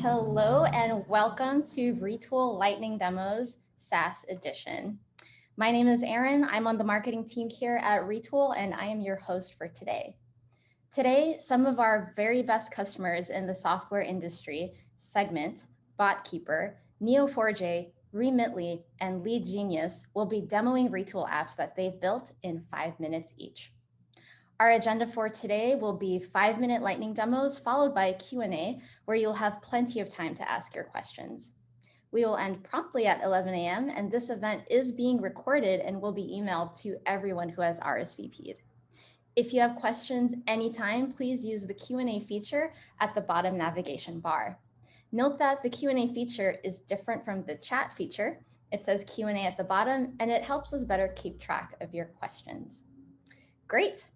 Hello and welcome to Retool Lightning Demos SaaS Edition. My name is Erin. I'm on the marketing team here at Retool and I am your host for today. Today, some of our very best customers in the software industry segment, Botkeeper, Neo4j, Remitly, and LeadGenius will be demoing Retool apps that they've built in 5 minutes each. Our agenda for today will be 5-minute lightning demos followed by a Q&A where you'll have plenty of time to ask your questions. We will end promptly at 11 a.m. and this event is being recorded and will be emailed to everyone who has RSVP'd. If you have questions anytime, please use the Q&A feature at the bottom navigation bar. Note that the Q&A feature is different from the chat feature. It says Q&A at the bottom and it helps us better keep track of your questions. Great.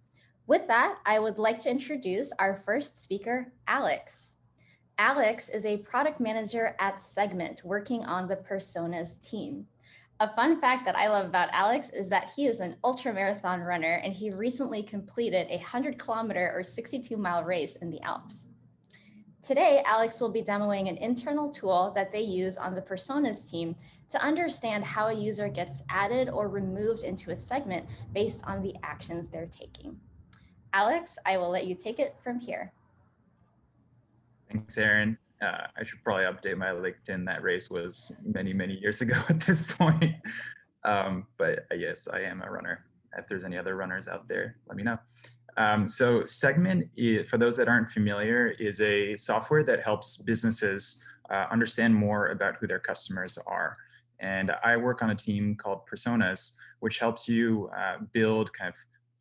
With that, I would like to introduce our first speaker, Alex. Alex is a product manager at Segment working on the Personas team. A fun fact that I love about Alex is that he is an ultramarathon runner and he recently completed a 100-kilometer or 62-mile race in the Alps. Today, Alex will be demoing an internal tool that they use on the Personas team to understand how a user gets added or removed into a segment based on the actions they're taking. Alex, I will let you take it from here. Thanks, Erin. I should probably update my LinkedIn. That race was many, many years ago at this point. But yes, I am a runner. If there's any other runners out there, let me know. So Segment, for those that aren't familiar, is a software that helps businesses understand more about who their customers are. And I work on a team called Personas, which helps you build kind of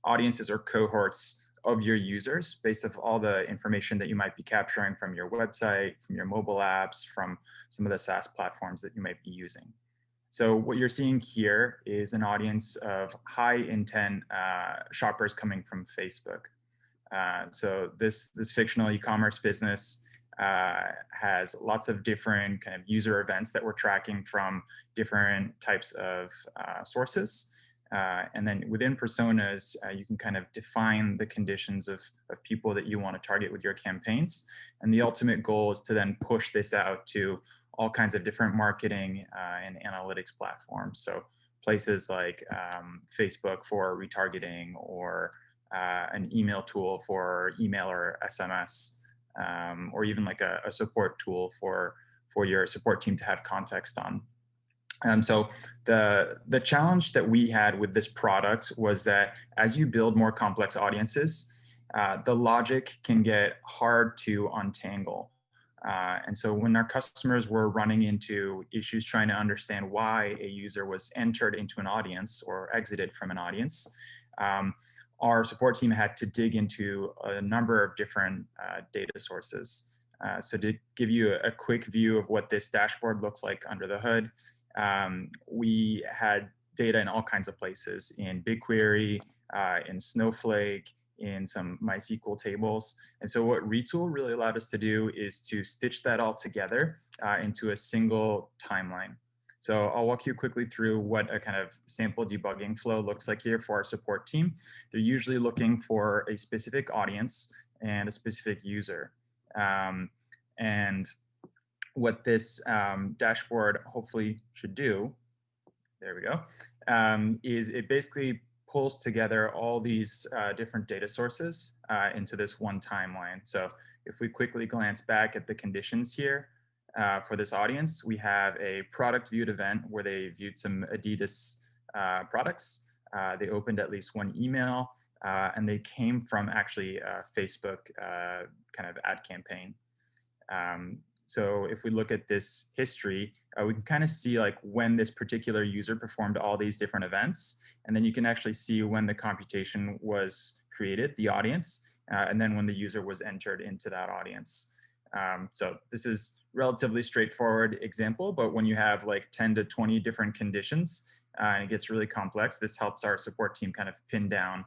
audiences or cohorts of your users based off all the information that you might be capturing from your website, from your mobile apps, from some of the SaaS platforms that you might be using. So what you're seeing here is an audience of high intent shoppers coming from Facebook. So this fictional e-commerce business has lots of different kind of user events that we're tracking from different types of sources. And then within personas, you can kind of define the conditions of people that you want to target with your campaigns. And the ultimate goal is to then push this out to all kinds of different marketing and analytics platforms. So places like Facebook for retargeting, or an email tool for email or SMS, or even like a support tool for your support team to have context on. So the challenge that we had with this product was that as you build more complex audiences, the logic can get hard to untangle. And so when our customers were running into issues trying to understand why a user was entered into an audience or exited from an audience, our support team had to dig into a number of different data sources. So to give you a quick view of what this dashboard looks like under the hood, we had data in all kinds of places, in BigQuery, in Snowflake, in some MySQL tables. And so what Retool really allowed us to do is to stitch that all together into a single timeline. So I'll walk you quickly through what a kind of sample debugging flow looks like here for our support team. They're usually looking for a specific audience and a specific user. And what this dashboard hopefully should do, there we go, is it basically pulls together all these different data sources into this one timeline. So if we quickly glance back at the conditions here for this audience, we have a product viewed event where they viewed some Adidas products. They opened at least one email, and they came from actually a Facebook kind of ad campaign. So if we look at this history, we can kind of see like when this particular user performed all these different events, and then you can actually see when the computation was created, the audience, and then when the user was entered into that audience. So this is relatively straightforward example, but when you have like 10 to 20 different conditions, and it gets really complex, this helps our support team kind of pin down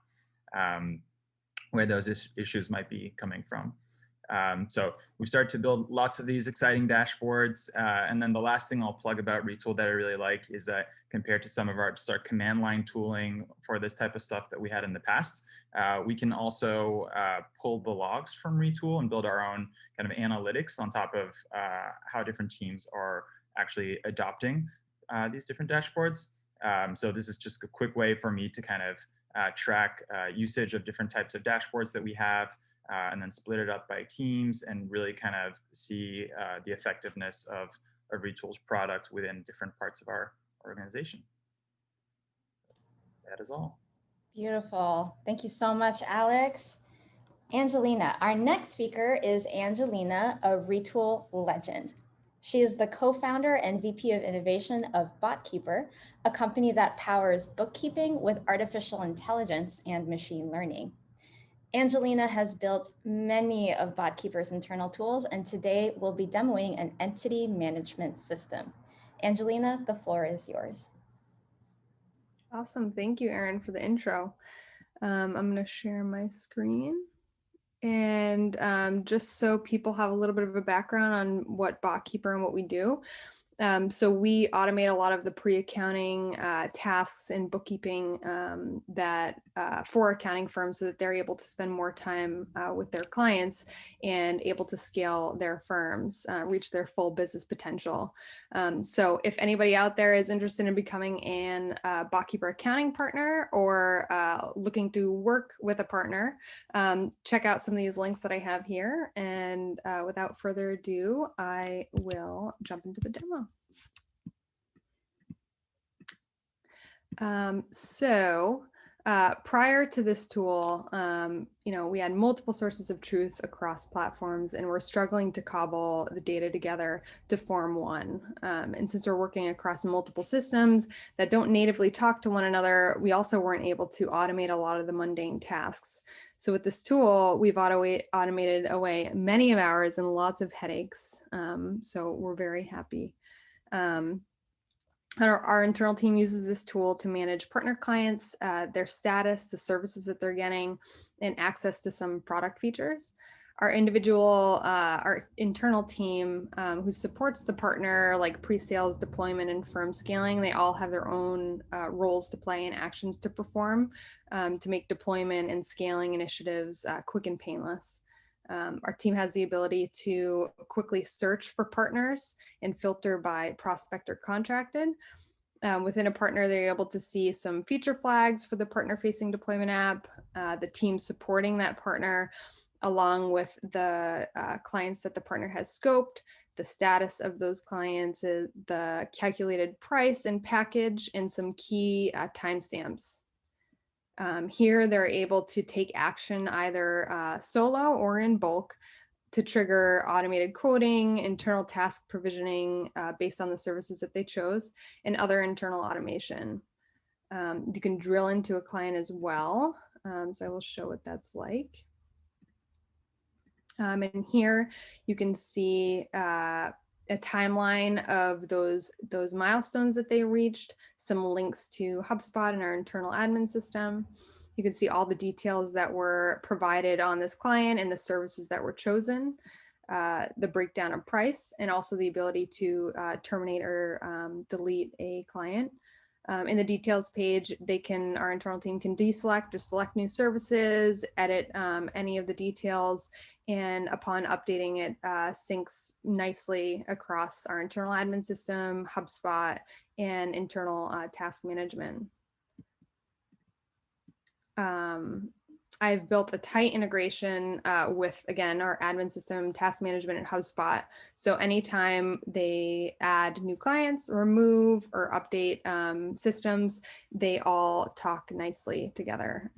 where those issues might be coming from. So we've started to build lots of these exciting dashboards. And then the last thing I'll plug about Retool that I really like is that compared to some of our command line tooling for this type of stuff that we had in the past, we can also pull the logs from Retool and build our own kind of analytics on top of how different teams are actually adopting these different dashboards. So this is just a quick way for me to kind of track usage of different types of dashboards that we have, and then split it up by teams and really kind of see the effectiveness of Retool's product within different parts of our organization. That is all. Beautiful. Thank you so much, Alex. Angelina, our next speaker is Angelina, a Retool legend. She is the co-founder and VP of Innovation of Botkeeper, a company that powers bookkeeping with artificial intelligence and machine learning. Angelina has built many of Botkeeper's internal tools, and today we'll be demoing an entity management system. Angelina, the floor is yours. Awesome. Thank you, Erin, for the intro. I'm going to share my screen. And just so people have a little bit of a background on what Botkeeper and what we do. So we automate a lot of the pre-accounting tasks and bookkeeping that for accounting firms so that they're able to spend more time with their clients and able to scale their firms, reach their full business potential. So if anybody out there is interested in becoming an Botkeeper accounting partner or looking to work with a partner, check out some of these links that I have here. And without further ado, I will jump into the demo. Prior to this tool, we had multiple sources of truth across platforms, and we're struggling to cobble the data together to form one. And since we're working across multiple systems that don't natively talk to one another, we also weren't able to automate a lot of the mundane tasks. So with this tool, we've automated away many of hours and lots of headaches. So we're very happy. Our internal team uses this tool to manage partner clients, their status, the services that they're getting, and access to some product features. Our internal team who supports the partner, like pre-sales, deployment, and firm scaling, they all have their own roles to play and actions to perform to make deployment and scaling initiatives quick and painless. Our team has the ability to quickly search for partners and filter by prospect or contracted. Within a partner, they're able to see some feature flags for the partner-facing deployment app, the team supporting that partner, along with the clients that the partner has scoped, the status of those clients, the calculated price and package, and some key timestamps. Here, they're able to take action either solo or in bulk to trigger automated quoting, internal task provisioning based on the services that they chose, and other internal automation. You can drill into a client as well. So I will show what that's like. And here you can see a timeline of those milestones that they reached, some links to HubSpot and our internal admin system. You can see all the details that were provided on this client and the services that were chosen, the breakdown of price, and also the ability to terminate or delete a client. In the details page, our internal team can deselect or select new services, edit any of the details, and upon updating it, syncs nicely across our internal admin system, HubSpot, and internal task management. I've built a tight integration with, again, our admin system, task management, and HubSpot. So anytime they add new clients, remove or update systems, they all talk nicely together.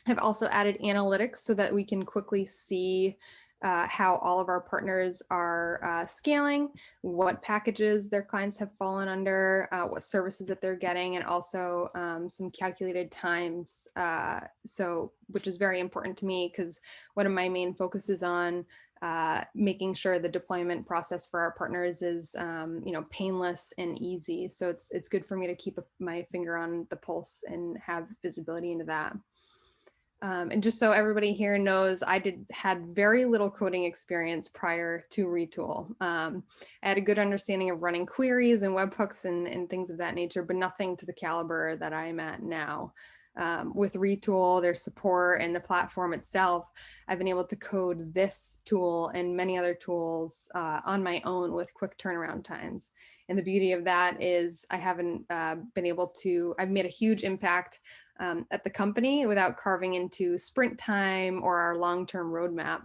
I've also added analytics so that we can quickly see how all of our partners are scaling, what packages their clients have fallen under, what services that they're getting, and also some calculated times. Which is very important to me because one of my main focuses on making sure the deployment process for our partners is painless and easy. So it's good for me to keep my finger on the pulse and have visibility into that. And just so everybody here knows, I had very little coding experience prior to Retool. I had a good understanding of running queries and webhooks and things of that nature, but nothing to the caliber that I'm at now. With Retool, their support, and the platform itself, I've been able to code this tool and many other tools on my own with quick turnaround times. And the beauty of that is I haven't been able to, I've made a huge impact at the company without carving into sprint time or our long-term roadmap.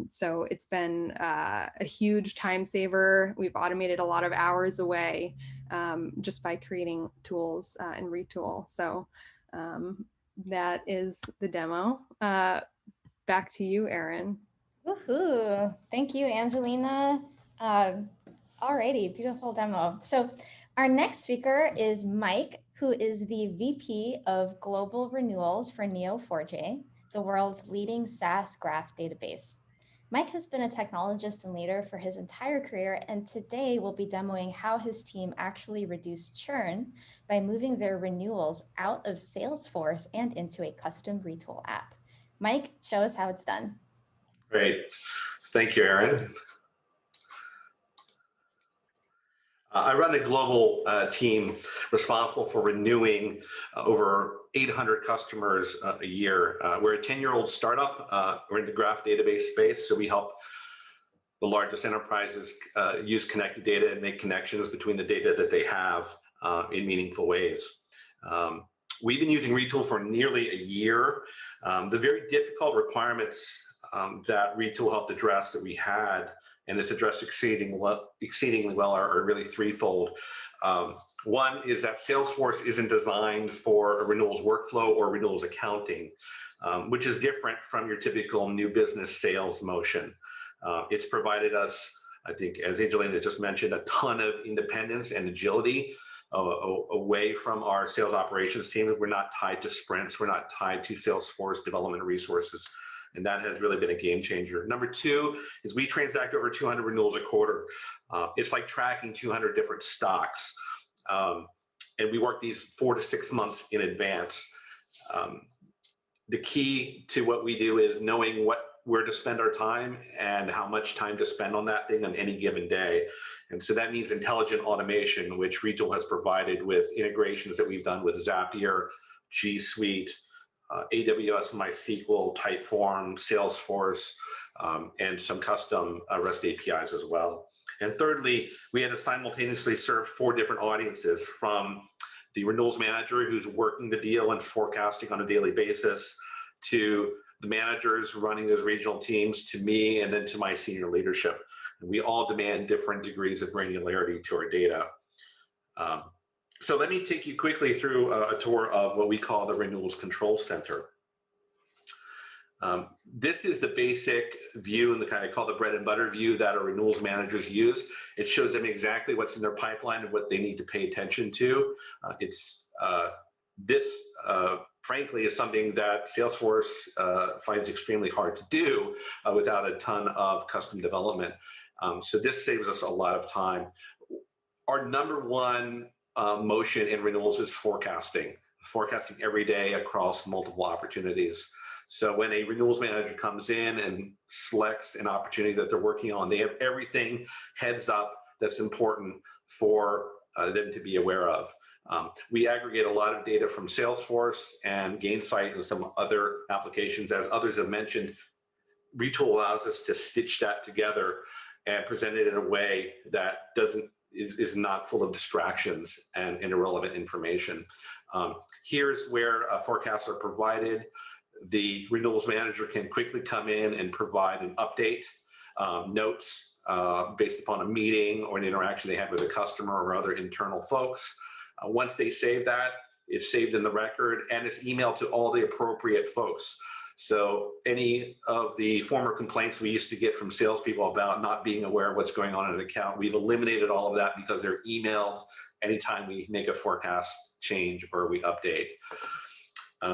So it's been a huge time saver. We've automated a lot of hours away just by creating tools in Retool. So that is the demo. Back to you, Erin. Woohoo! Thank you, Angelina. Alrighty, beautiful demo. So our next speaker is Mike, who is the VP of Global Renewals for Neo4j, the world's leading SaaS graph database. Mike has been a technologist and leader for his entire career, and today we'll be demoing how his team actually reduced churn by moving their renewals out of Salesforce and into a custom Retool app. Mike, show us how it's done. Great. Thank you, Erin. I run a global team responsible for renewing over 800 customers a year. We're a 10-year-old startup. We're in the graph database space, so we help the largest enterprises use connected data and make connections between the data that they have in meaningful ways. We've been using Retool for nearly a year. The very difficult requirements that Retool helped address that we had, and it's addressed exceedingly well, are really threefold. One is that Salesforce isn't designed for a renewals workflow or renewals accounting, which is different from your typical new business sales motion. It's provided us, I think, as Angelina just mentioned, a ton of independence and agility away from our sales operations team. We're not tied to sprints. We're not tied to Salesforce development resources. And that has really been a game changer. Number two is we transact over 200 renewals a quarter. It's like tracking 200 different stocks. And we work these 4 to 6 months in advance. The key to what we do is knowing where to spend our time and how much time to spend on that thing on any given day. And so that means intelligent automation, which Retool has provided with integrations that we've done with Zapier, G Suite, AWS MySQL, Typeform, Salesforce, and some custom REST APIs as well. And thirdly, we had to simultaneously serve 4 different audiences, from the renewals manager who's working the deal and forecasting on a daily basis, to the managers running those regional teams, to me, and then to my senior leadership. And we all demand different degrees of granularity to our data. So let me take you quickly through a tour of what we call the Renewals Control Center. This is the basic view, and the kind I call the bread and butter view that our renewals managers use. It shows them exactly what's in their pipeline and what they need to pay attention to. Frankly, is something that Salesforce finds extremely hard to do without a ton of custom development. So this saves us a lot of time. Our number one motion in renewals is forecasting every day across multiple opportunities. So when a renewals manager comes in and selects an opportunity that they're working on, they have everything heads up that's important for them to be aware of. We aggregate a lot of data from Salesforce and Gainsight and some other applications. As others have mentioned, Retool allows us to stitch that together and present it in a way that is not full of distractions and irrelevant information. Here's where forecasts are provided. The renewals manager can quickly come in and provide an update, notes based upon a meeting or an interaction they had with a customer or other internal folks. Once they save that, it's saved in the record and it's emailed to all the appropriate folks. So any of the former complaints we used to get from salespeople about not being aware of what's going on in an account, we've eliminated all of that because they're emailed anytime we make a forecast change or we update.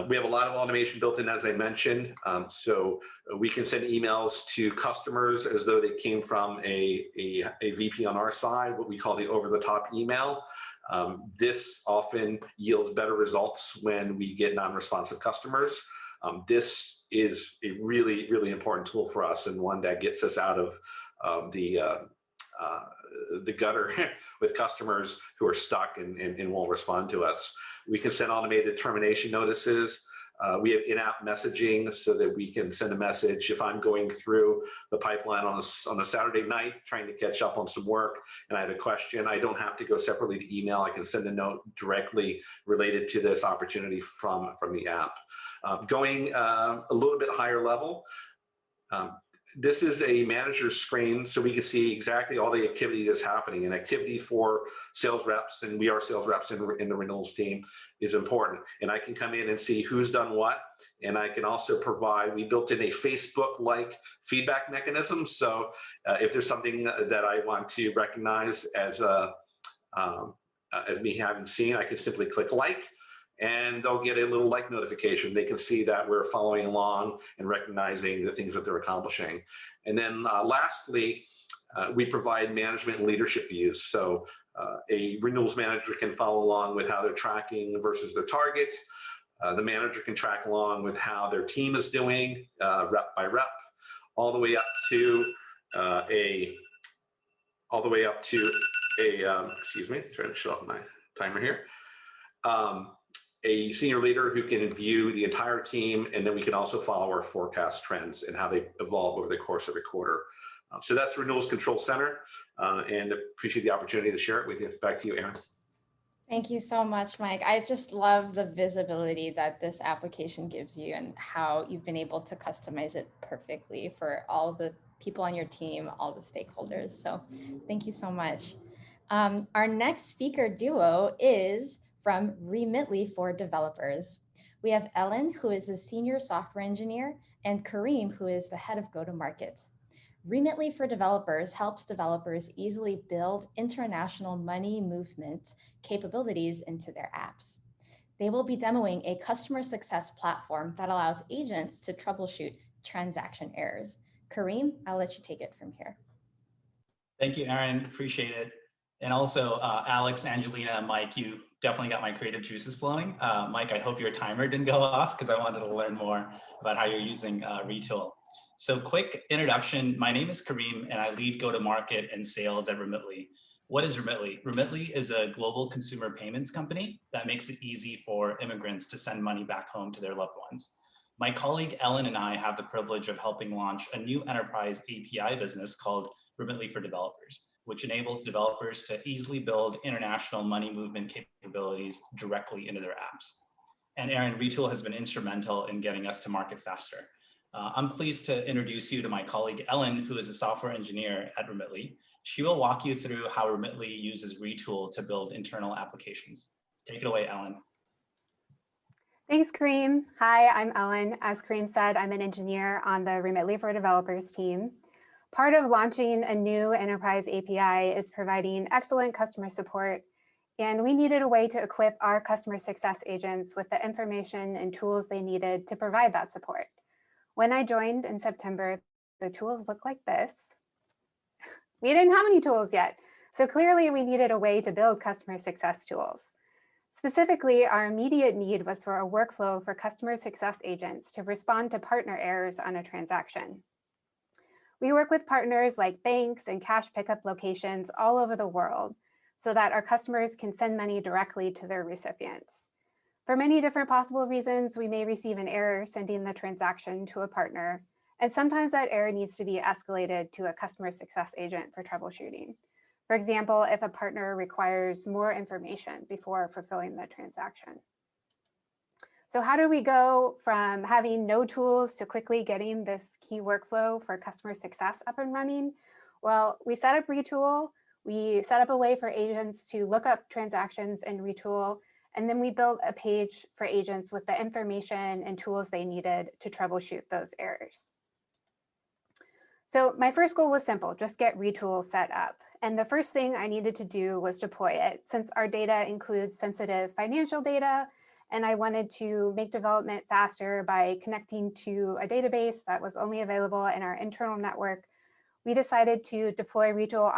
We have a lot of automation built in, as I mentioned. So we can send emails to customers as though they came from a VP on our side, what we call the over-the-top email. This often yields better results when we get non-responsive customers. This is a really, really important tool for us, and one that gets us out of the gutter with customers who are stuck and won't respond to us. We can send automated termination notices. We have in-app messaging so that we can send a message if I'm going through the pipeline on a Saturday night trying to catch up on some work and I have a question. I don't have to go separately to email. I can send a note directly related to this opportunity from the app. Going a little bit higher level, this is a manager's screen, so we can see exactly all the activity that's happening. And activity for sales reps, and we are sales reps in the renewals team, is important. And I can come in and see who's done what. And I can also provide, we built in a Facebook-like feedback mechanism. So if there's something that I want to recognize as me having seen, I can simply click like, and they'll get a little like notification. They can see that we're following along and recognizing the things that they're accomplishing. And then lastly, we provide management and leadership views. So a renewals manager can follow along with how they're tracking versus their target. The manager can track along with how their team is doing, rep by rep, all the way up to excuse me, trying to shut off my timer here. A senior leader who can view the entire team, and then we can also follow our forecast trends and how they evolve over the course of a quarter. So that's Renewals Control Center, and appreciate the opportunity to share it with you. Back to you, Erin. Thank you so much, Mike. I just love the visibility that this application gives you and how you've been able to customize it perfectly for all the people on your team, all the stakeholders. So thank you so much. Our next speaker duo is from Remitly for developers. We have Ellen, who is a senior software engineer, and Kareem, who is the head of go-to-market. Remitly for developers helps developers easily build international money movement capabilities into their apps. They will be demoing a customer success platform that allows agents to troubleshoot transaction errors. Kareem, I'll let you take it from here. Thank you, Erin. Appreciate it. And also, Alex, Angelina, Mike, you definitely got my creative juices flowing. Mike, I hope your timer didn't go off because I wanted to learn more about how you're using Retool. So quick introduction. My name is Kareem, and I lead go-to-market and sales at Remitly. What is Remitly? Remitly is a global consumer payments company that makes it easy for immigrants to send money back home to their loved ones. My colleague Ellen and I have the privilege of helping launch a new enterprise API business called Remitly for Developers, which enables developers to easily build international money movement capabilities directly into their apps. And Erin, Retool has been instrumental in getting us to market faster. I'm pleased to introduce you to my colleague Ellen, who is a software engineer at Remitly. She will walk you through how Remitly uses Retool to build internal applications. Take it away, Ellen. Thanks, Kareem. Hi, I'm Ellen. As Kareem said, I'm an engineer on the Remitly for Developers team. Part of launching a new enterprise API is providing excellent customer support, and we needed a way to equip our customer success agents with the information and tools they needed to provide that support. When I joined in September, the tools looked like this. We didn't have any tools yet, so clearly we needed a way to build customer success tools. Specifically, our immediate need was for a workflow for customer success agents to respond to partner errors on a transaction. We work with partners like banks and cash pickup locations all over the world so that our customers can send money directly to their recipients. For many different possible reasons, we may receive an error sending the transaction to a partner, and sometimes that error needs to be escalated to a customer success agent for troubleshooting. For example, if a partner requires more information before fulfilling the transaction. So how do we go from having no tools to quickly getting this key workflow for customer success up and running? Well, we set up Retool. We set up a way for agents to look up transactions in Retool, and then we built a page for agents with the information and tools they needed to troubleshoot those errors. So my first goal was simple, just get Retool set up. And the first thing I needed to do was deploy it, since our data includes sensitive financial data, and I wanted to make development faster by connecting to a database that was only available in our internal network. We decided to deploy Retool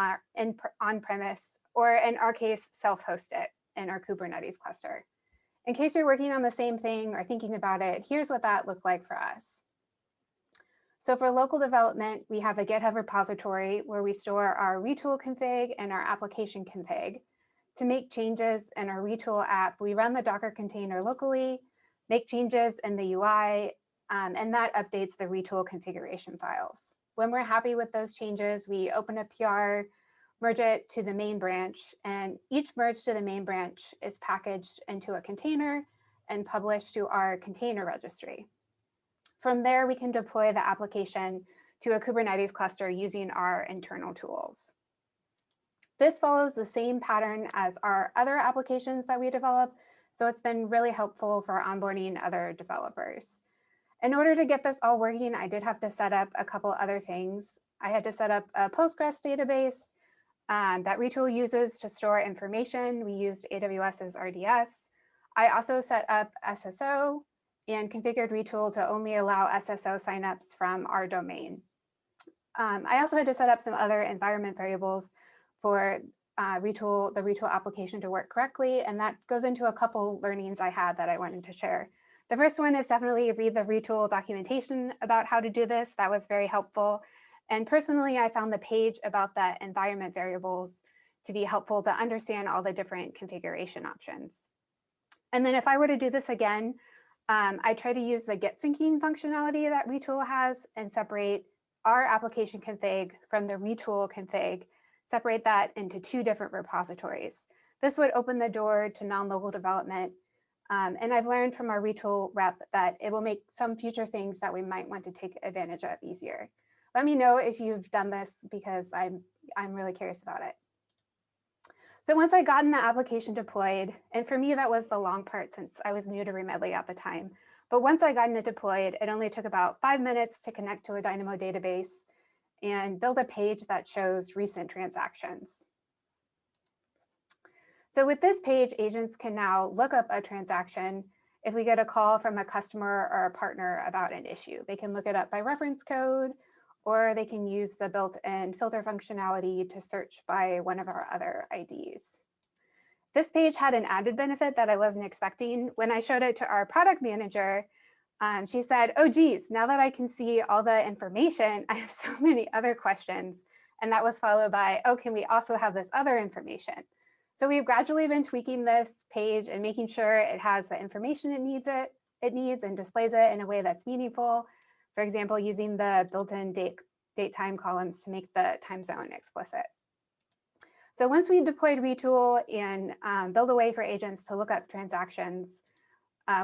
on-premise, or in our case, self-host it in our Kubernetes cluster. In case you're working on the same thing or thinking about it, here's what that looked like for us. So for local development, we have a GitHub repository where we store our Retool config and our application config. To make changes in our Retool app, we run the Docker container locally, make changes in the UI, and that updates the Retool configuration files. When we're happy with those changes, we open a PR, merge it to the main branch, and each merge to the main branch is packaged into a container and published to our container registry. From there, we can deploy the application to a Kubernetes cluster using our internal tools. This follows the same pattern as our other applications that we develop, so it's been really helpful for onboarding other developers. In order to get this all working, I did have to set up a couple other things. I had to set up a Postgres database that Retool uses to store information. We used AWS's RDS. I also set up SSO and configured Retool to only allow SSO signups from our domain. I also had to set up some other environment variables for the Retool application to work correctly, and that goes into a couple learnings I had that I wanted to share. The first one is definitely read the Retool documentation about how to do this. That was very helpful. And personally, I found the page about the environment variables to be helpful to understand all the different configuration options. And then if I were to do this again, I try to use the get syncing functionality that Retool has and separate our application config from the Retool config, separate that into two different repositories. This would open the door to non-local development. And I've learned from our Retool rep that it will make some future things that we might want to take advantage of easier. Let me know if you've done this because I'm really curious about it. So once I gotten the application deployed, and for me, that was the long part since I was new to Remitly at the time. But once I gotten it deployed, it only took about 5 minutes to connect to a Dynamo database and build a page that shows recent transactions. So with this page, agents can now look up a transaction if we get a call from a customer or a partner about an issue. They can look it up by reference code, or they can use the built-in filter functionality to search by one of our other IDs. This page had an added benefit that I wasn't expecting. When I showed it to our product manager, she said, oh geez, now that I can see all the information, I have so many other questions. And that was followed by, oh, can we also have this other information? So we've gradually been tweaking this page and making sure it has the information it needs and displays it in a way that's meaningful. For example, using the built-in date time columns to make the time zone explicit. So once we deployed Retool and build a way for agents to look up transactions,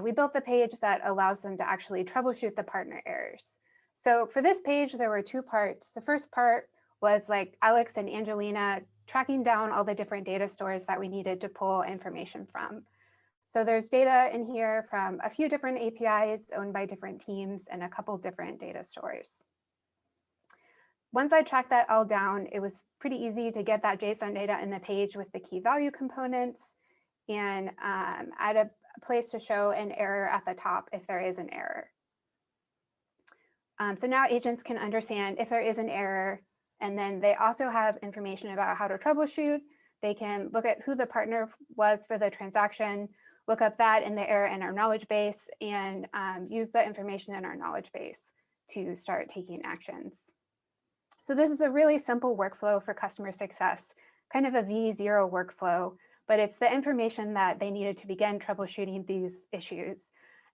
we built the page that allows them to actually troubleshoot the partner errors. So for this page, there were two parts. The first part was like Alex and Angelina tracking down all the different data stores that we needed to pull information from. So there's data in here from a few different APIs owned by different teams and a couple different data stores. Once I tracked that all down, it was pretty easy to get that JSON data in the page with the key value components and add a place to show an error at the top if there is an error. So now agents can understand if there is an error, and then they also have information about how to troubleshoot. They can look at who the partner was for the transaction, look up that in the error in our knowledge base, and use the information in our knowledge base to start taking actions. So this is a really simple workflow for customer success, kind of a V0 workflow, but it's the information that they needed to begin troubleshooting these issues.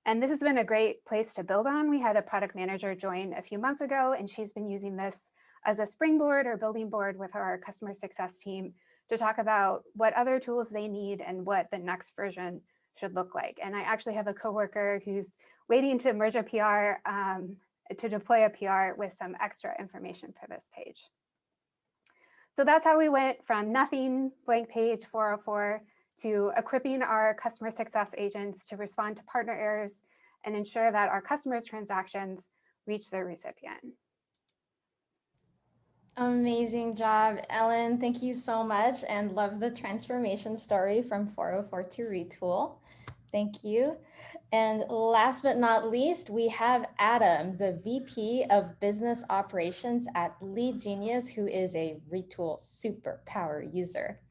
And this has been a great place to build on. We had a product manager join a few months ago, and she's been using this as a springboard or building board with our customer success team to talk about what other tools they need and what the next version should look like. And I actually have a coworker who's waiting to merge a PR, to deploy a PR with some extra information for this page. So that's how we went from nothing, blank page 404, to equipping our customer success agents to respond to partner errors and ensure that our customers' transactions reach their recipient. Amazing job, Ellen. Thank you so much, and love the transformation story from 404 to Retool. Thank you. And last but not least, we have Adam, the VP of Business Operations at LeadGenius, who is a Retool superpower user.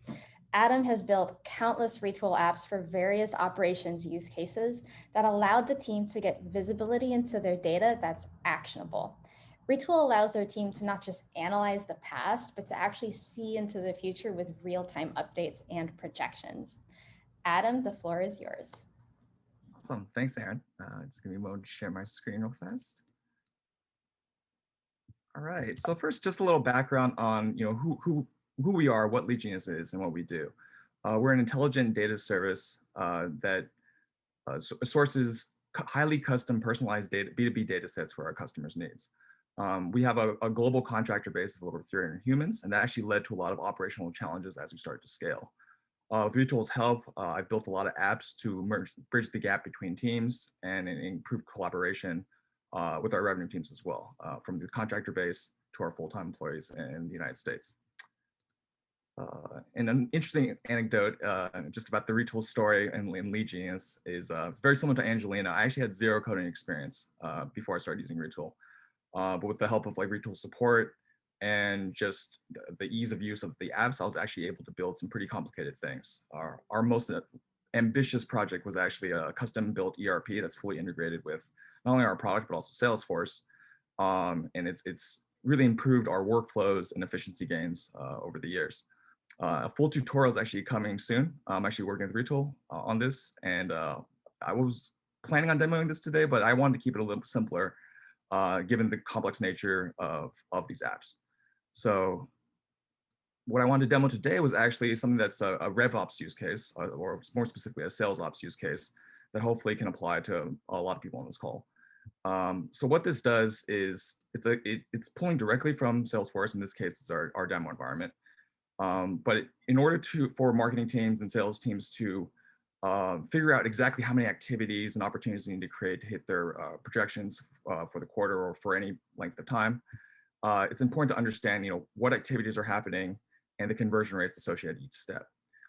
Adam has built countless Retool apps for various operations use cases that allowed the team to get visibility into their data that's actionable. Retool allows their team to not just analyze the past, but to actually see into the future with real-time updates and projections. Adam, the floor is yours. Awesome. Thanks, Aaron. Just give me a moment to share my screen real fast. All right. So first, just a little background on who we are, what LeadGenius is, and what we do. We're an intelligent data service that sources highly custom, personalized data, B2B data sets for our customers' needs. We have a global contractor base of over 300 humans, and that actually led to a lot of operational challenges as we started to scale. With Retool's help, I've built a lot of apps to bridge the gap between teams and improve collaboration with our revenue teams as well, from the contractor base to our full-time employees in the United States. And an interesting anecdote just about the Retool story and LeadGenius is very similar to Angelina. I actually had zero coding experience before I started using Retool. But with the help of Retool support and just the ease of use of the apps, I was actually able to build some pretty complicated things. Our most ambitious project was actually a custom built ERP that's fully integrated with not only our product, but also Salesforce. And it's really improved our workflows and efficiency gains over the years. A full tutorial is actually coming soon. I'm actually working with Retool on this, and I was planning on demoing this today, but I wanted to keep it a little simpler given the complex nature of these apps. So what I wanted to demo today was actually something that's a RevOps use case, or more specifically a sales ops use case that hopefully can apply to a lot of people on this call. So what this does is it's pulling directly from Salesforce. In this case, it's our demo environment. But in order for marketing teams and sales teams to figure out exactly how many activities and opportunities they need to create to hit their projections for the quarter or for any length of time, it's important to understand, what activities are happening and the conversion rates associated with each step.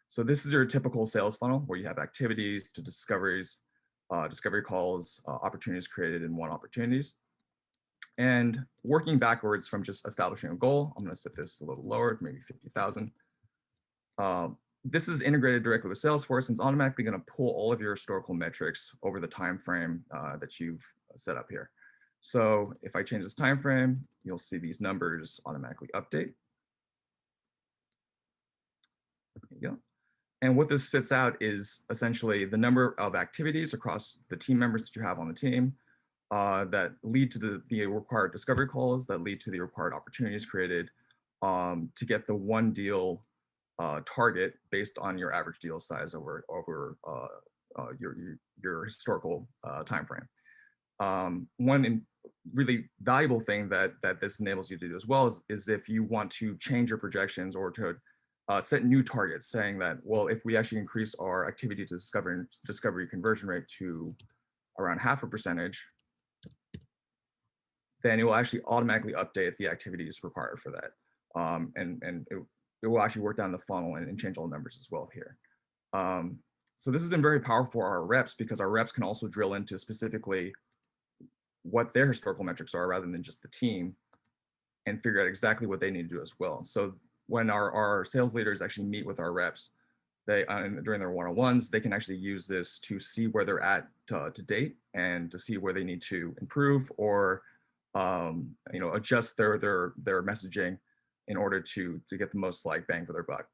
So this is your typical sales funnel where you have activities to discoveries, discovery calls, opportunities created and won opportunities. And working backwards from just establishing a goal, I'm going to set this a little lower, maybe 50,000. This is integrated directly with Salesforce, and it's automatically going to pull all of your historical metrics over the time frame that you've set up here. So if I change this time frame, you'll see these numbers automatically update. There you go. And what this spits out is essentially the number of activities across the team members that you have on the team that lead to the required discovery calls, that lead to the required opportunities created to get the one deal target based on your average deal size over your historical time frame. One really valuable thing that this enables you to do as well is if you want to change your projections or to set new targets, saying that, well, if we actually increase our activity to discovery conversion rate to around 0.5%, then it will actually automatically update the activities required for that. And it will actually work down the funnel and change all the numbers as well here. So this has been very powerful for our reps because our reps can also drill into specifically what their historical metrics are rather than just the team and figure out exactly what they need to do as well. So when our sales leaders actually meet with our reps, they during their one-on-ones, they can actually use this to see where they're at to date and to see where they need to improve or adjust their messaging in order to get the most bang for their buck.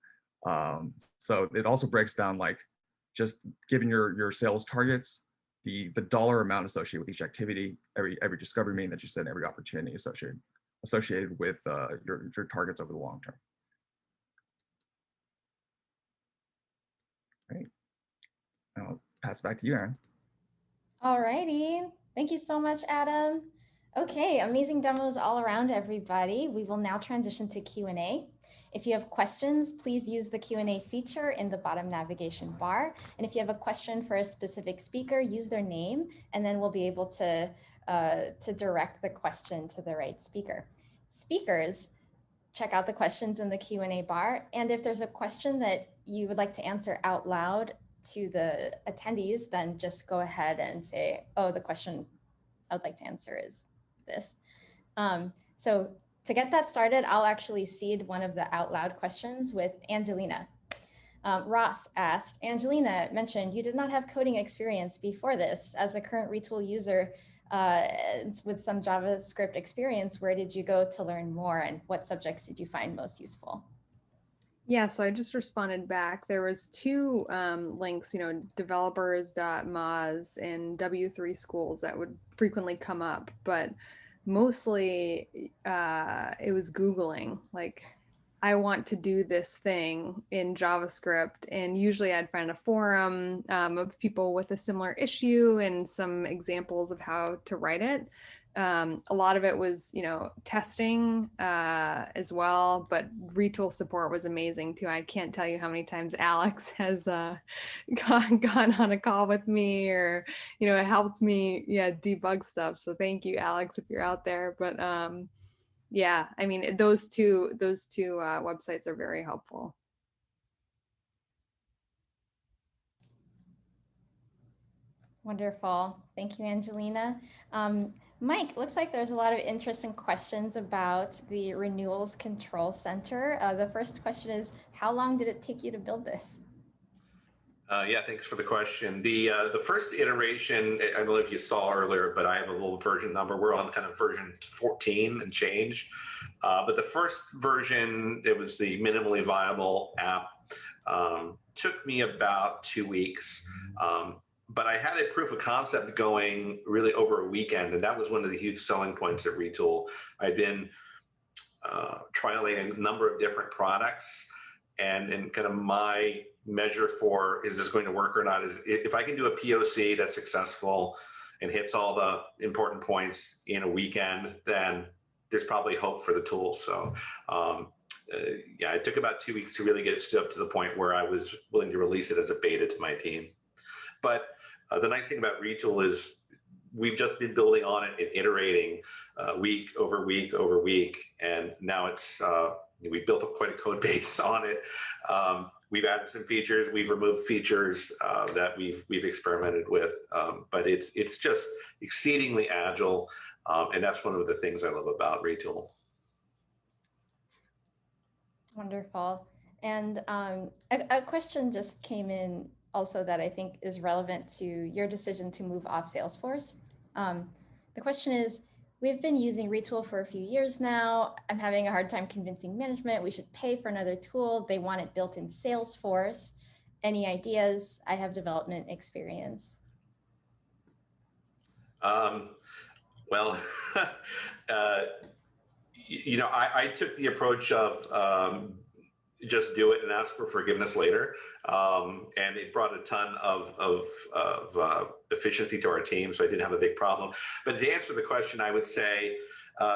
So it also breaks down just given your sales targets, the dollar amount associated with each activity, every discovery meeting that you set, every opportunity associated with your targets over the long term. Great. I'll pass it back to you, Aaron. All righty. Thank you so much, Adam. Okay, amazing demos all around, everybody. We will now transition to Q&A. If you have questions, please use the Q&A feature in the bottom navigation bar. And if you have a question for a specific speaker, use their name, and then we'll be able to direct the question to the right speaker. Speakers, check out the questions in the Q&A bar. And if there's a question that you would like to answer out loud to the attendees, then just go ahead and say, oh, the question I would like to answer is this. So to get that started, I'll actually seed one of the out loud questions with Angelina. Ross asked, Angelina mentioned you did not have coding experience before this. As a current Retool user with some JavaScript experience, where did you go to learn more, and what subjects did you find most useful? Yeah, so I just responded back. There was two links, developers.moz and W3 schools that would frequently come up, but mostly it was Googling, like, I want to do this thing in JavaScript, and usually I'd find a forum of people with a similar issue and some examples of how to write it. A lot of it was, testing as well, but Retool support was amazing too. I can't tell you how many times Alex has gone on a call with me, or, it helped me, debug stuff. So thank you, Alex, if you're out there. But yeah, I mean, those two websites are very helpful. Wonderful. Thank you, Angelina. Mike, looks like there's a lot of interesting questions about the Renewals Control Center. The first question is, how long did it take you to build this? Yeah, thanks for the question. The first iteration, I don't know if you saw earlier, but I have a little version number. We're on kind of version 14 and change. But the first version, it was the minimally viable app, took me about 2 weeks. But I had a proof of concept going really over a weekend, and that was one of the huge selling points of Retool. I'd been trialing a number of different products, and kind of my measure for is this going to work or not is if I can do a POC that's successful and hits all the important points in a weekend, then there's probably hope for the tool. So yeah, it took about 2 weeks to really get it stood up to the point where I was willing to release it as a beta to my team. But the nice thing about Retool is we've just been building on it and iterating week over week over week. And now it's, we built up quite a code base on it. We've added some features, we've removed features that we've experimented with, but it's just exceedingly agile. And that's one of the things I love about Retool. Wonderful. And a question just came in also that I think is relevant to your decision to move off Salesforce. The question is, we've been using Retool for a few years now. I'm having a hard time convincing management we should pay for another tool. They want it built in Salesforce. Any ideas? I have development experience. Well, I took the approach of just do it and ask for forgiveness later. And it brought a ton of efficiency to our team, so I didn't have a big problem. But to answer the question, I would say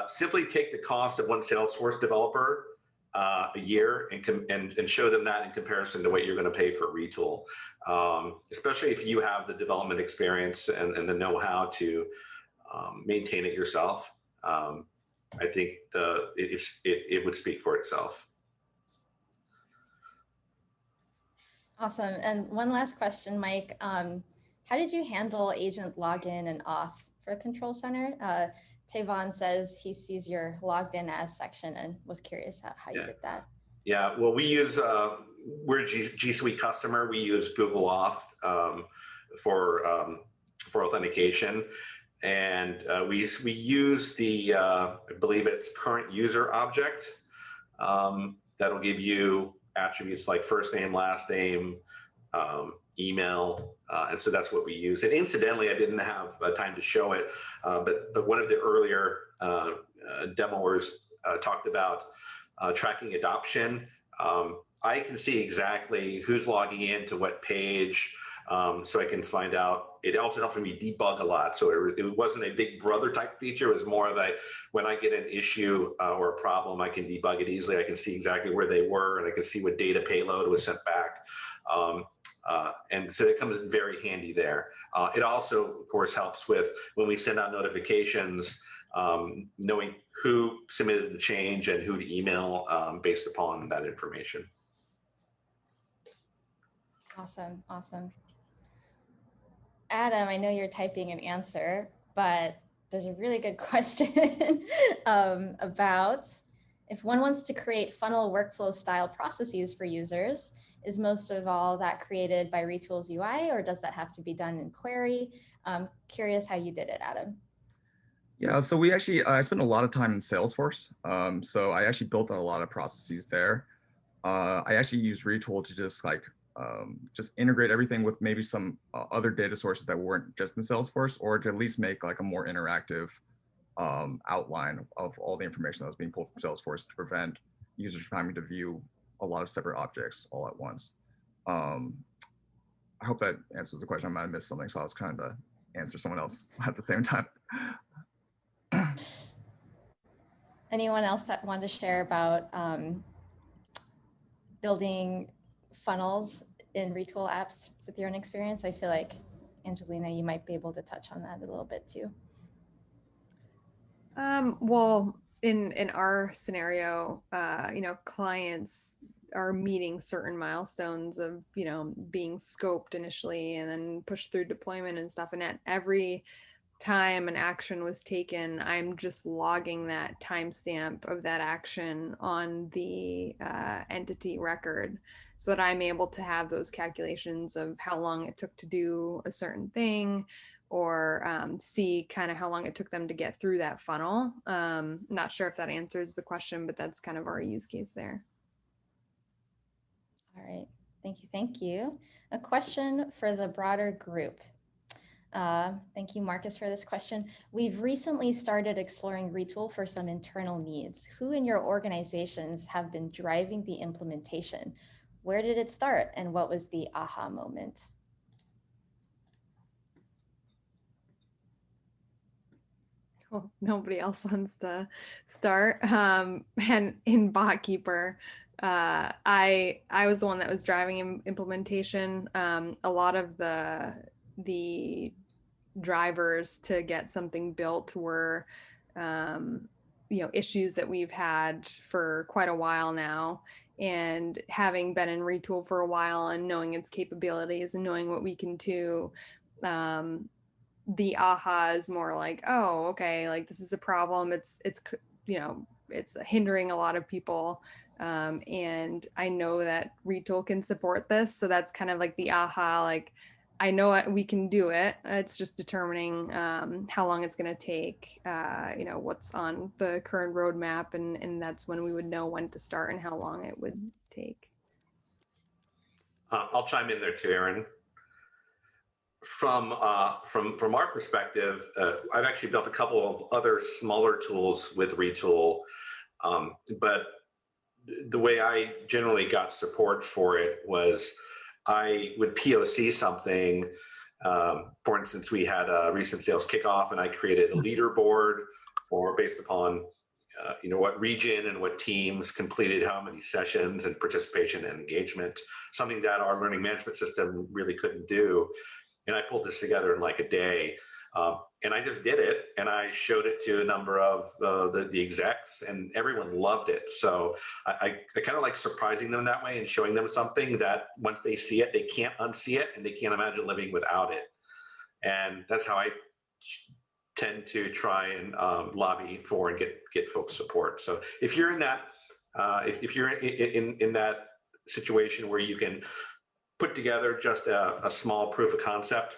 simply take the cost of one Salesforce developer a year and show them that in comparison to what you're going to pay for Retool, especially if you have the development experience and the know-how to maintain it yourself. I think it would speak for itself. Awesome. And one last question, Mike. How did you handle agent login and auth for Control Center? Tavon says he sees your logged in as section and was curious how you did that. Yeah, well, we're a G Suite customer. We use Google Auth for authentication. And we use the, I believe it's current user object. That'll give you attributes like first name, last name, email, and so that's what we use. And incidentally, I didn't have time to show it, but one of the earlier demoers talked about tracking adoption. I can see exactly who's logging in to what page, so I can find out. It also helps me debug a lot. So it wasn't a big brother type feature. It was more of a, when I get an issue or a problem, I can debug it easily. I can see exactly where they were, and I can see what data payload was sent back. And so it comes in very handy there. It also, of course, helps with when we send out notifications, knowing who submitted the change and who to email based upon that information. Awesome, awesome. Adam, I know you're typing an answer, but there's a really good question about if one wants to create funnel workflow style processes for users, Is most of all that created by Retool's UI, or does that have to be done in query? Curious how you did it, Adam. Yeah, so we actually, I spent a lot of time in Salesforce. So I actually built out a lot of processes there. I actually used Retool to just integrate everything with maybe some other data sources that weren't just in Salesforce, or to at least make like a more interactive outline of all the information that was being pulled from Salesforce to prevent users from having to view a lot of separate objects all at once. I hope that answers the question. I might have missed something, so I was trying to answer someone else at the same time. Anyone else that wanted to share about building funnels in Retool apps with your own experience? I feel like, Angelina, you might be able to touch on that a little bit too. Well, in our scenario, clients are meeting certain milestones of, being scoped initially and then pushed through deployment and stuff. And at every time an action was taken, I'm just logging that timestamp of that action on the entity record so that I'm able to have those calculations of how long it took to do a certain thing, or see kind of how long it took them to get through that funnel. Not sure if that answers the question, but that's kind of our use case there. All right, thank you, thank you. A question for the broader group. Thank you, Marcus, for this question. We've recently started exploring Retool for some internal needs. Who in your organizations have been driving the implementation? Where did it start, and what was the aha moment? Well, nobody else wants to start. And in Botkeeper, I was the one that was driving implementation. A lot of the drivers to get something built were, issues that we've had for quite a while now. And having been in Retool for a while and knowing its capabilities and knowing what we can do, the aha is more like, oh, okay, like this is a problem. It's hindering a lot of people. And I know that Retool can support this. So that's kind of like the aha, like, I know we can do it. It's just determining how long it's going to take, what's on the current roadmap. And that's when we would know when to start and how long it would take. I'll chime in there too, Aaron. From our perspective, I've actually built a couple of other smaller tools with Retool, but the way I generally got support for it was I would POC something. For instance, we had a recent sales kickoff, and I created a leaderboard based upon what region and what teams completed how many sessions and participation and engagement, something that our learning management system really couldn't do. And I pulled this together in like a day, and I just did it, and I showed it to a number of the execs, and everyone loved it. So I kind of like surprising them that way and showing them something that once they see it, they can't unsee it, and they can't imagine living without it. And that's how I tend to try and lobby for and get folks support. So if you're in that, if you're in that situation where you can put together just a small proof of concept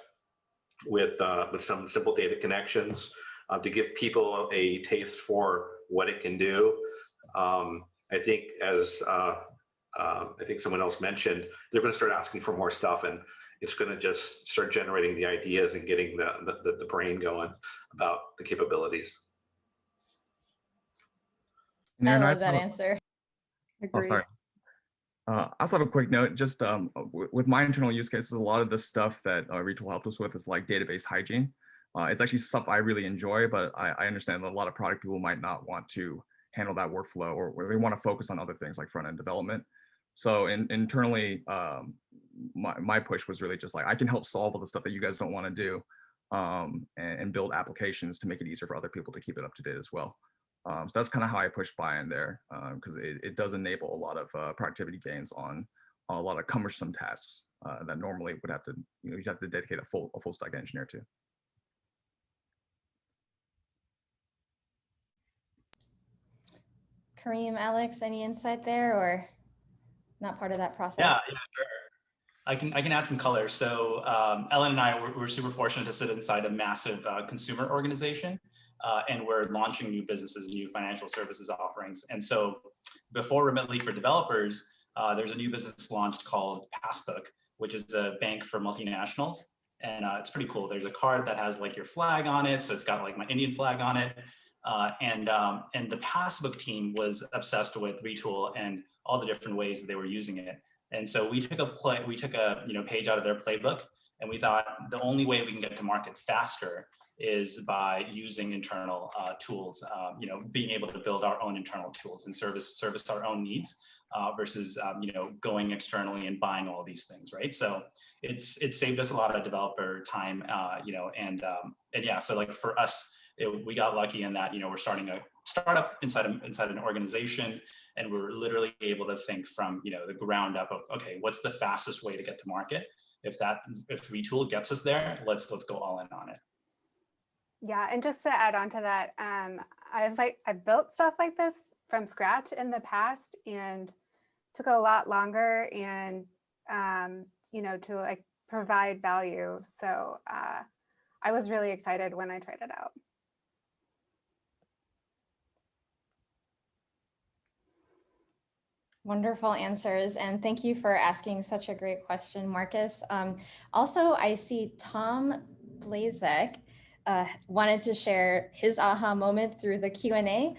with some simple data connections to give people a taste for what it can do. I think as I think someone else mentioned, they're going to start asking for more stuff, and it's going to just start generating the ideas and getting the brain going about the capabilities. I love that answer. Agreed. Oh, sorry. I also have a quick note, just with my internal use cases, a lot of the stuff that Retool helped us with is like database hygiene. It's actually stuff I really enjoy, but I understand that a lot of product people might not want to handle that workflow, or they want to focus on other things like front-end development. So internally, my push was really just like, I can help solve all the stuff that you guys don't want to do, and build applications to make it easier for other people to keep it up to date as well. So that's kind of how I push buy-in there, because it does enable a lot of productivity gains on a lot of cumbersome tasks that normally would have to, you'd have to dedicate a full stack engineer to. Kareem, Alex, any insight there, or? not part of that process? Yeah, sure. I can add some color. So Ellen and I, we're super fortunate to sit inside a massive consumer organization, and we're launching new businesses, new financial services offerings. And so before Remitly for developers, there's a new business launched called Passbook, which is a bank for multinationals. And it's pretty cool. There's a card that has like your flag on it. So it's got like my Indian flag on it. And the Passbook team was obsessed with Retool and all the different ways that they were using it. And so we took a page out of their playbook, and we thought the only way we can get to market faster is by using internal tools. Being able to build our own internal tools and service our own needs versus going externally and buying all these things, right? So it's saved us a lot of developer time, and yeah. So like for us, we got lucky in that we're starting a startup inside an organization. And we're literally able to think from the ground up of, okay, what's the fastest way to get to market? If Retool gets us there, let's go all in on it. Yeah, and just to add on to that, I've built stuff like this from scratch in the past, and took a lot longer and to like provide value. So I was really excited when I tried it out. Wonderful answers, and thank you for asking such a great question, Marcus. Also, I see Tom Blazek wanted to share his aha moment through the Q&A.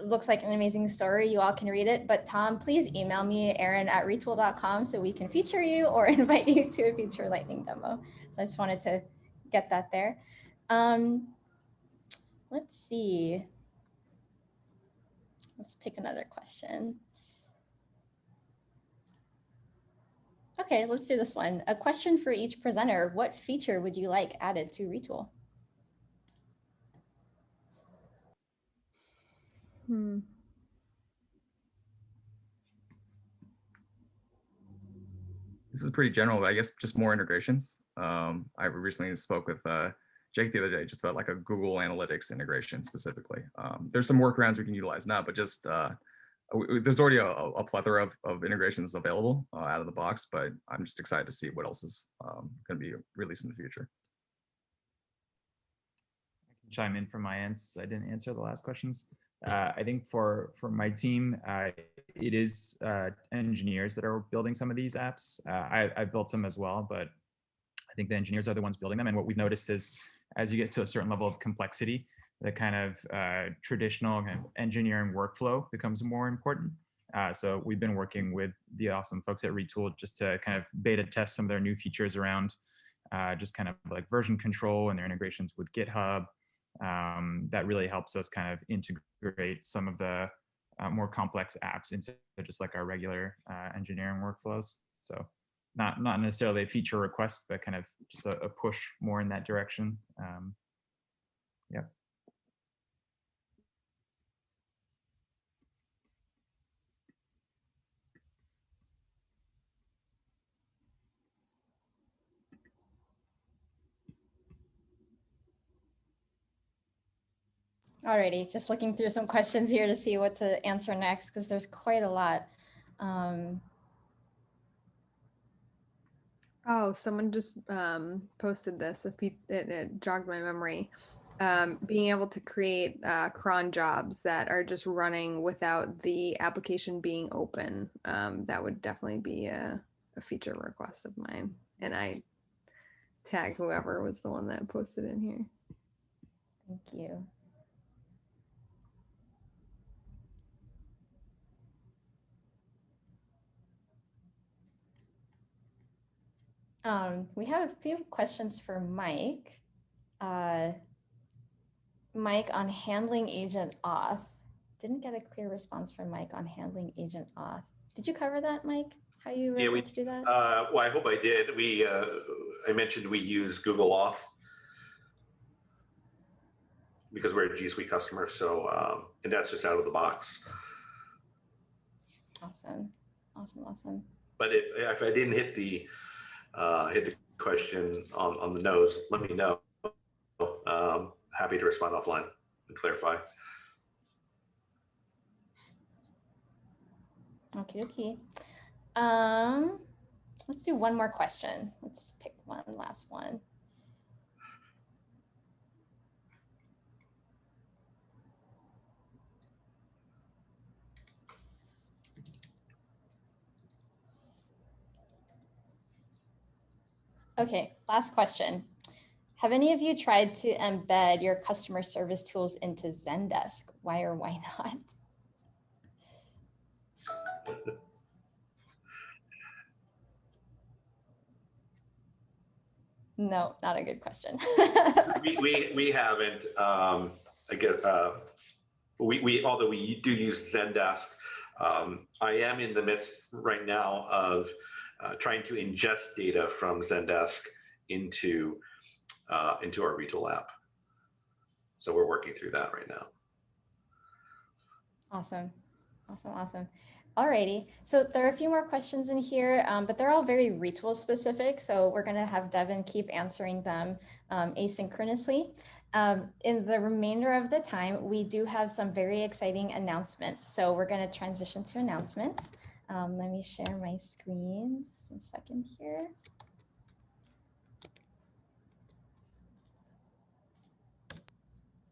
Looks like an amazing story. You all can read it, but Tom, please email me, Aaron@retool.com, so we can feature you or invite you to a future lightning demo. So I just wanted to get that there. Let's see. Let's pick another question. Okay, let's do this one. A question for each presenter. What feature would you like added to Retool? This is pretty general, but I guess just more integrations. I recently spoke with Jake the other day just about like a Google Analytics integration specifically. There's some workarounds we can utilize now, but just there's already a plethora of integrations available out of the box, but I'm just excited to see what else is going to be released in the future. I can chime in from my end since I didn't answer the last questions. I think for my team, it is engineers that are building some of these apps. I've built some as well, but I think the engineers are the ones building them. And what we've noticed is as you get to a certain level of complexity, the kind of traditional kind of engineering workflow becomes more important. So we've been working with the awesome folks at Retool just to kind of beta test some of their new features around just kind of like version control and their integrations with GitHub. That really helps us kind of integrate some of the more complex apps into just like our regular engineering workflows. So not necessarily a feature request, but kind of just a push more in that direction. Yeah. Alrighty, just looking through some questions here to see what to answer next, because there's quite a lot. Oh, someone just posted this. It jogged my memory. Being able to create cron jobs that are just running without the application being open. That would definitely be a feature request of mine. And I tag whoever was the one that posted in here. Thank you. We have a few questions for Mike. Mike, on handling agent auth. Didn't get a clear response from Mike on handling agent auth. Did you cover that, Mike? How you were able to do that? Well, I hope I did. I mentioned we use Google Auth because we're a G Suite customer. So, and that's just out of the box. Awesome. But if I didn't hit the question on the nose, let me know. Happy to respond offline and clarify. Okay. Let's do one more question. Let's pick one last one. Okay, last question. Have any of you tried to embed your customer service tools into Zendesk? Why or why not? No, not a good question. we haven't. I guess although we do use Zendesk, I am in the midst right now of trying to ingest data from Zendesk into our Retool app. So we're working through that right now. Awesome. Alrighty, so there are a few more questions in here, but they're all very Retool specific. So we're gonna have Devin keep answering them asynchronously. In the remainder of the time, we do have some very exciting announcements. So we're gonna transition to announcements. Let me share my screen, just a second here.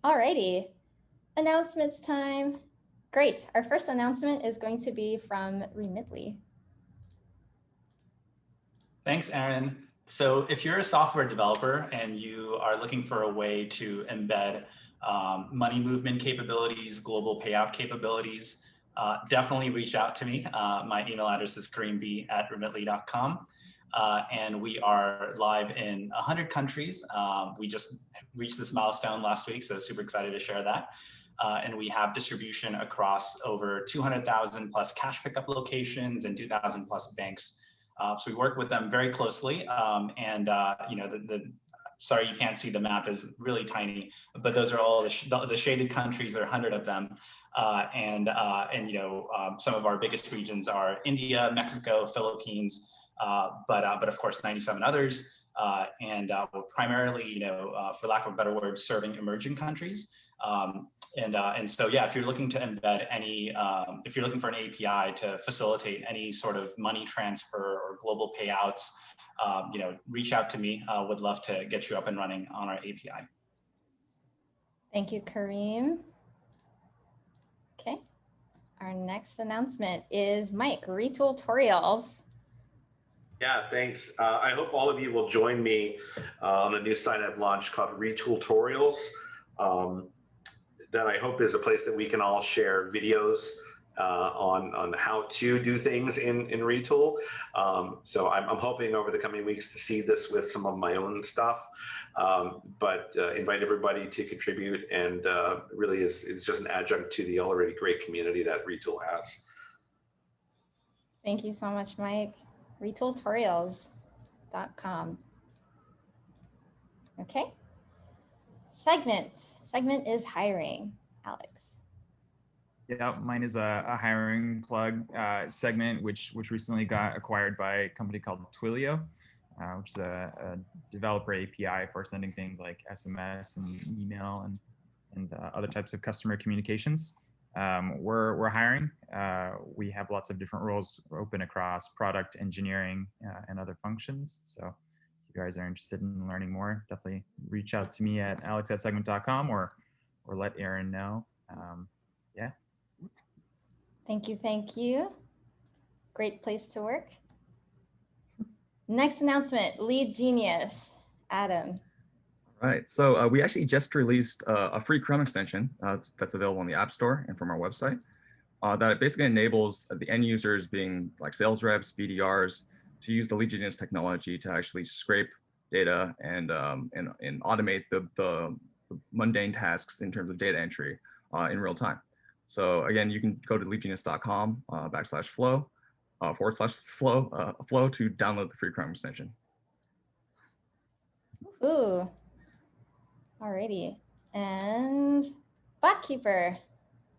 Alrighty, announcements time. Great, our first announcement is going to be from Remitly. Thanks, Aaron. So if you're a software developer and you are looking for a way to embed money movement capabilities, global payout capabilities, definitely reach out to me. My email address is kareemb@remitly.com. And we are live in 100 countries. We just reached this milestone last week, so super excited to share that. And we have distribution across over 200,000 plus cash pickup locations and 2,000 plus banks. So we work with them very closely. You know, sorry, you can't see the map is really tiny, but those are all the shaded countries. There are 100 of them. You know, some of our biggest regions are India, Mexico, Philippines, but of course 97 others. We're primarily, you know, for lack of a better word, serving emerging countries. So, yeah, if you're looking to embed any, if you're looking for an API to facilitate any sort of money transfer or global payouts, you know, reach out to me. Would love to get you up and running on our API. Thank you, Kareem. Okay, our next announcement is Mike, Retool tutorials. Yeah, thanks. I hope all of you will join me on a new site I've launched called Retool tutorials. That I hope is a place that we can all share videos on how to do things in Retool. So I'm hoping over the coming weeks to see this with some of my own stuff, but invite everybody to contribute, and really is just an adjunct to the already great community that Retool has. Thank you so much, Mike. Retooltutorials.com. Okay. Segment is hiring. Alex. Yeah, mine is a hiring plug segment, which recently got acquired by a company called Twilio, which is a developer API for sending things like SMS and email and other types of customer communications. We're hiring. We have lots of different roles open across product, engineering, and other functions. So if you guys are interested in learning more, definitely reach out to me at alex@segment.com or let Aaron know. Yeah. Thank you. Great place to work. Next announcement, LeadGenius. Adam. All right, so we actually just released a free Chrome extension that's available on the App Store and from our website that basically enables the end users, being like sales reps, BDRs, to use the LeadGenius technology to actually scrape data and automate the mundane tasks in terms of data entry in real time. So again, you can go to leadgenius.com /flow /flow to download the free Chrome extension. Ooh, alrighty. And Botkeeper,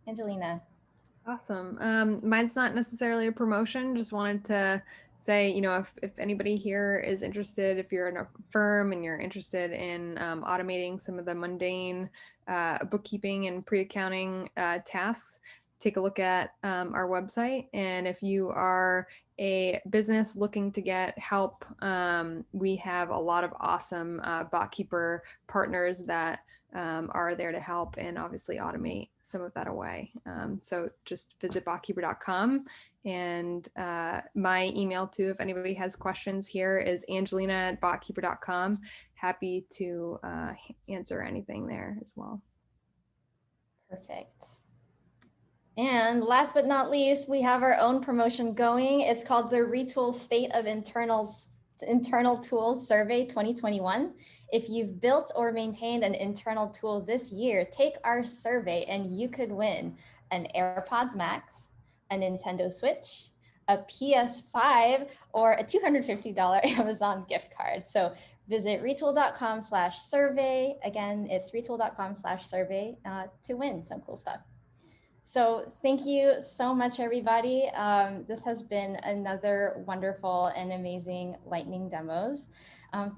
Angelina. Awesome. Mine's not necessarily a promotion, just wanted to say, you know, if anybody here is interested, if you're in a firm and you're interested in automating some of the mundane bookkeeping and pre-accounting tasks, take a look at our website. And if you are a business looking to get help, we have a lot of awesome Botkeeper partners that are there to help and obviously automate some of that away. So just visit botkeeper.com. And my email too, if anybody has questions here, is angelina@botkeeper.com. Happy to answer anything there as well. Perfect. And last but not least, we have our own promotion going. It's called the Retool State of Internal Tools Survey 2021. If you've built or maintained an internal tool this year, take our survey and you could win an AirPods Max, a Nintendo Switch, a PS5, or a $250 Amazon gift card. So visit retool.com/survey. Again, it's retool.com/survey to win some cool stuff. So thank you so much, everybody. This has been another wonderful and amazing lightning demos.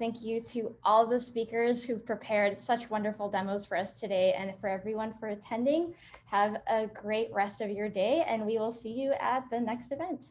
Thank you to all the speakers who prepared such wonderful demos for us today, and for everyone for attending. Have a great rest of your day, and we will see you at the next event.